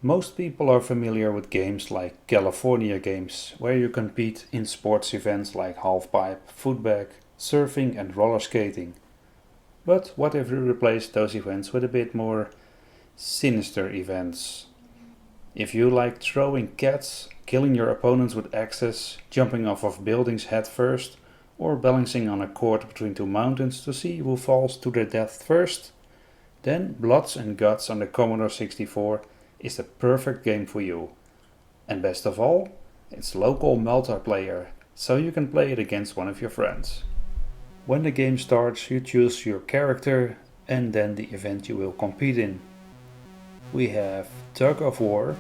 Most people are familiar with games like California games, where you compete in sports events like halfpipe, footbag, surfing and roller skating. But what if we replace those events with a bit more sinister events? If you like throwing cats, killing your opponents with axes, jumping off of buildings head first, or balancing on a cord between two mountains to see who falls to their death first, then Bloods and Guts on the Commodore 64 is the perfect game for you. And best of all, it's local multiplayer, so you can play it against one of your friends. When the game starts, you choose your character and then the event you will compete in. We have Tug of War,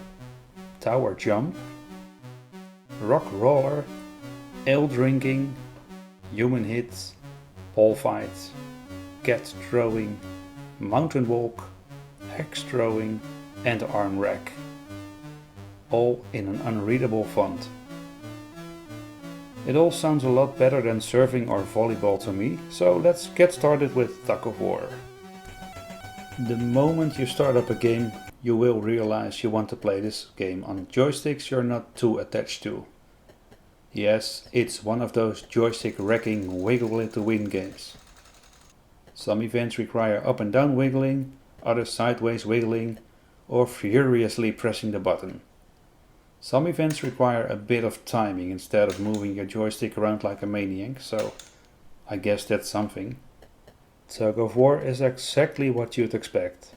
Tower Jump, Rock Roller, Ale Drinking, Human Hit, Pole Fight, Cat Throwing, Mountain Walk, Axe Throwing and Arm Rack. All in an unreadable font. It all sounds a lot better than surfing or volleyball to me, so let's get started with Tug of War. The moment you start up a game, you will realize you want to play this game on joysticks you're not too attached to. Yes, it's one of those joystick wrecking wiggle it to win games. Some events require up and down wiggling, others sideways wiggling, or furiously pressing the button. Some events require a bit of timing instead of moving your joystick around like a maniac, so I guess that's something. Tug of War is exactly what you'd expect.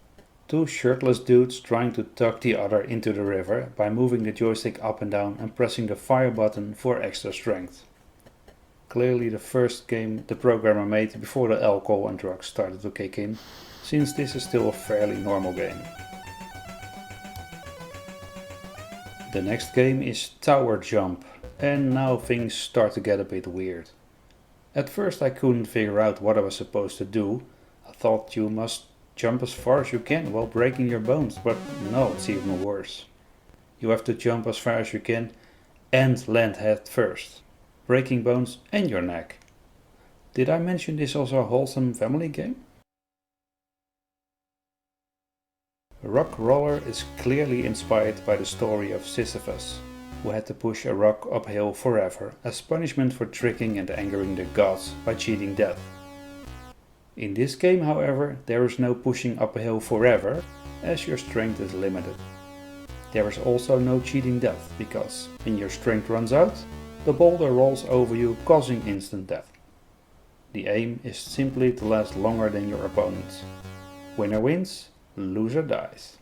Two shirtless dudes trying to tug the other into the river by moving the joystick up and down and pressing the fire button for extra strength. Clearly the first game the programmer made before the alcohol and drugs started to kick in, since this is still a fairly normal game. The next game is Tower Jump, and now things start to get a bit weird. At first I couldn't figure out what I was supposed to do. I thought you must jump as far as you can while breaking your bones, but no, it's even worse. You have to jump as far as you can and land head first, breaking bones and your neck. Did I mention this is also a wholesome family game? Rock Roller is clearly inspired by the story of Sisyphus, who had to push a rock uphill forever as punishment for tricking and angering the gods by cheating death. In this game, however, there is no pushing uphill forever, as your strength is limited. There is also no cheating death, because when your strength runs out, the boulder rolls over you, causing instant death. The aim is simply to last longer than your opponent. Winner wins, loser dies.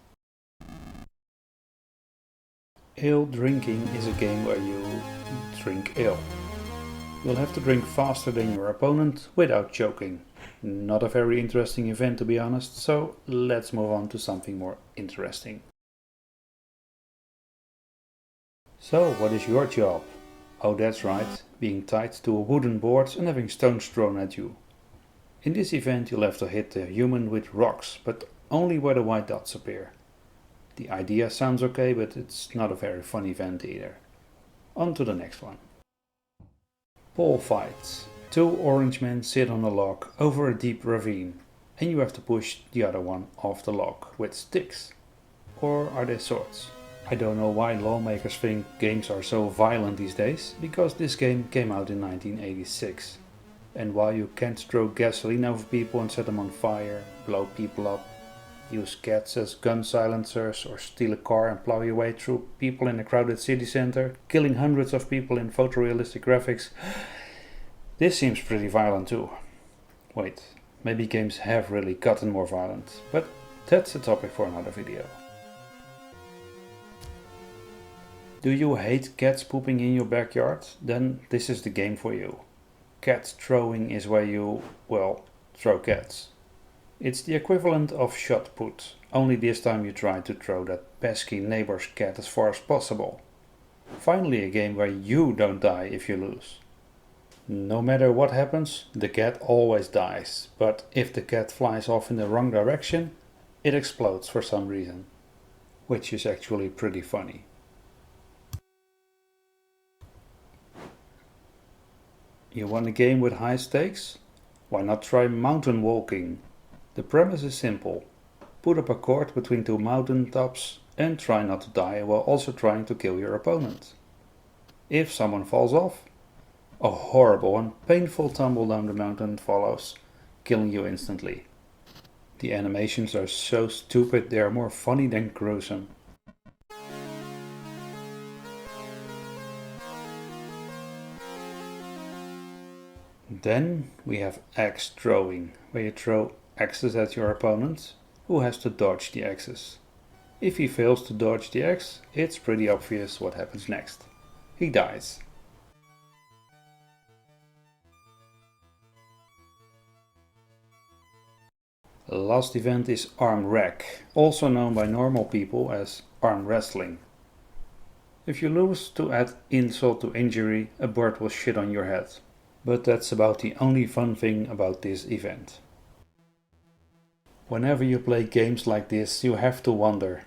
Ale Drinking is a game where you drink ale. You'll have to drink faster than your opponent without choking. Not a very interesting event to be honest, so let's move on to something more interesting. So what is your job? Oh, that's right, being tied to a wooden board and having stones thrown at you. In this event you'll have to hit the human with rocks, but only where the white dots appear. The idea sounds okay, but it's not a very fun event either. On to the next one. Pole fights. Two orange men sit on a log over a deep ravine, and you have to push the other one off the log with sticks. Or are they swords? I don't know why lawmakers think games are so violent these days, because this game came out in 1986. And while you can't throw gasoline over people and set them on fire, blow people up, use cats as gun silencers, or steal a car and plow your way through people in a crowded city center, killing hundreds of people in photorealistic graphics, this seems pretty violent too. Wait, maybe games have really gotten more violent, but that's a topic for another video. Do you hate cats pooping in your backyard? Then this is the game for you. Cat throwing is where you, well, throw cats. It's the equivalent of shot put, only this time you try to throw that pesky neighbor's cat as far as possible. Finally a game where you don't die if you lose. No matter what happens, the cat always dies, but if the cat flies off in the wrong direction, it explodes for some reason. Which is actually pretty funny. You want a game with high stakes? Why not try mountain walking? The premise is simple. Put up a cord between two mountain tops, and try not to die while also trying to kill your opponent. If someone falls off, a horrible and painful tumble down the mountain follows, killing you instantly. The animations are so stupid they are more funny than gruesome. Then we have axe throwing, where you throw axes at your opponent, who has to dodge the axes. If he fails to dodge the axe, it's pretty obvious what happens next. He dies. The last event is arm rack, also known by normal people as arm wrestling. If you lose, to add insult to injury, a bird will shit on your head. But that's about the only fun thing about this event. Whenever you play games like this, you have to wonder,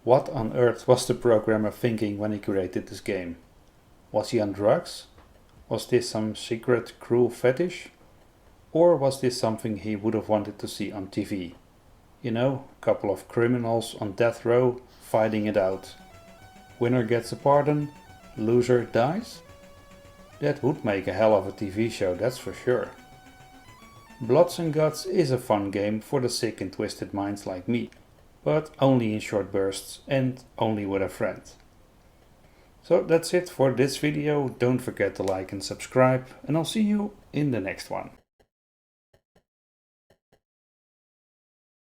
what on earth was the programmer thinking when he created this game? Was he on drugs? Was this some secret cruel fetish? Or was this something he would have wanted to see on TV? You know, a couple of criminals on death row fighting it out. Winner gets a pardon, loser dies? That would make a hell of a TV show, that's for sure. Bloods and Guts is a fun game for the sick and twisted minds like me, but only in short bursts and only with a friend. So that's it for this video. Don't forget to like and subscribe, and I'll see you in the next one.